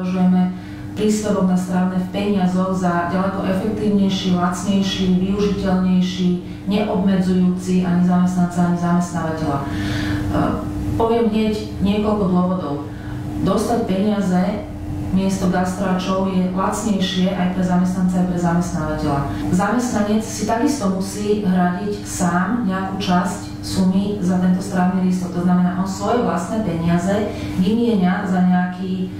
považujeme príspevok na strávne v peniazoch za ďaleko efektívnejší, lacnejší, využiteľnejší, neobmedzujúci ani zamestnanca, ani zamestnávateľa. Poviem hneď niekoľko dôvodov. Dostať peniaze miesto gastráčov je lacnejšie aj pre zamestnanca, aj pre zamestnávateľa. Zamestnanec si takisto musí hradiť sám nejakú časť sumy za tento strávny lístok. To znamená, on svoje vlastné peniaze vymieňa za nejaký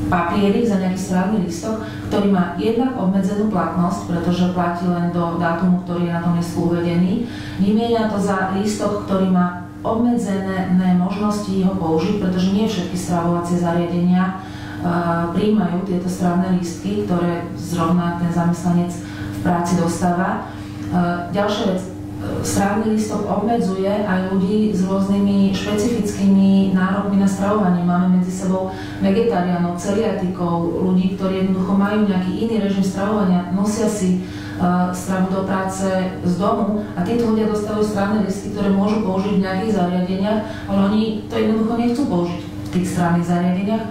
papierik, za nejaký strávny lístok, ktorý má jednak obmedzenú platnosť, pretože platí len do dátumu, ktorý je na tom lístku uvedený. Vymieňa to za lístok, ktorý má obmedzené možnosti ho použiť, pretože nie všetky stravovacie zariadenia prijímajú tieto strávne lístky, ktoré zrovna ten zamestnanec v práci dostáva. Ďalšia vec, strávny lístok obmedzuje aj ľudí s rôznymi špecifickými nárokmi na stravovanie. Máme medzi sebou vegetariánov, celiatikov, ľudí, ktorí jednoducho majú nejaký iný režim stravovania, nosia si stravu do práce z domu a títo ľudia dostávajú strávne lístky, ktoré môžu použiť v nejakých zariadeniach, ale oni to jednoducho nechcú použiť v tých strávnych zariadeniach.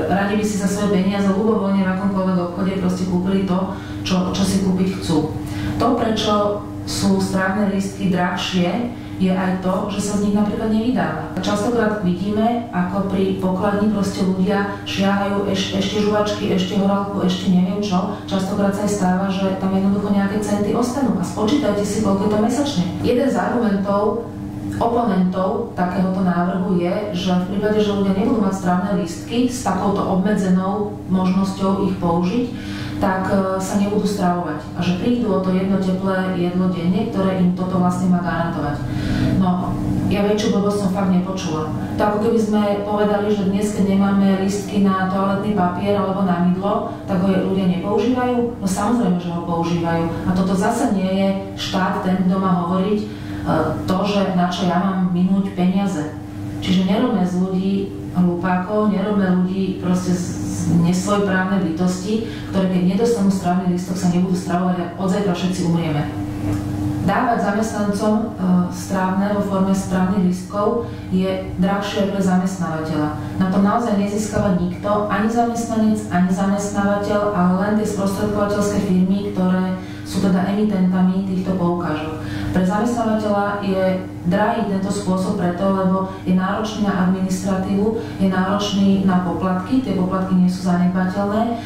Radi by si za svoje peniaze ľubovoľne v akomkoľvek obchode proste kúpili to, čo si kúpiť chcú. To, prečo sú strávne lístky drahšie, je aj to, že sa z nich napríklad nevydáva. Častokrát vidíme, ako pri pokladni proste ľudia šiahajú ešte žuvačky, ešte horálku, ešte neviem čo. Častokrát sa aj stáva, že tam jednoducho nejaké centy ostanú a spočítajte si, koľko je to mesačne. Jeden z argumentov oponentov takéhoto návrhu je, že v prípade, že ľudia nebudú mať strávne lístky s takouto obmedzenou možnosťou ich použiť, tak sa nebudú stravovať a že prídu o to jedno teplé jedlo denne, ktoré im toto vlastne má garantovať. No, ja väčšiu blbosť som fakt nepočula. To ako keby sme povedali, že dnes, keď nemáme lístky na toaletný papier alebo na mydlo, tak ho ľudia nepoužívajú? No samozrejme, že ho používajú. A toto zase nie je štát ten, kto má hovoriť to, že na čo ja mám minúť peniaze. Čiže nerobme z ľudí hlupákov, nerobme ľudí proste z nesvojprávne bytosti, ktoré keď nedostanú strávny lístok, sa nebudú stravovať a od zajtra všetci umrieme. Dávať zamestnancom strávne vo forme strávnych lístkov je drahšie pre zamestnávateľa. Na tom naozaj nezískava nikto, ani zamestnanec, ani zamestnávateľ, ale len tie sprostredkovateľské firmy, ktoré sú teda emitentami týchto poukážok. Pre zamestnávateľa je drahý tento spôsob preto, lebo je náročný na administratívu, je náročný na poplatky, tie poplatky nie sú zanedbateľné,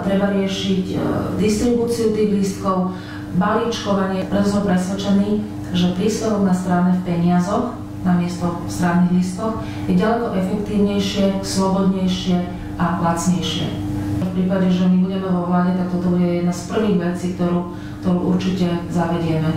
treba riešiť distribúciu tých lístkov, balíčkovanie. Preto som presvedčený, že príspevok na strávne v peniazoch namiesto v strávnych lístkoch je ďaleko efektívnejšie, slobodnejšie a lacnejšie. V prípade, že my budeme vo vláde, tak toto bude jedna z prvých vecí, ktorú určite zavedieme.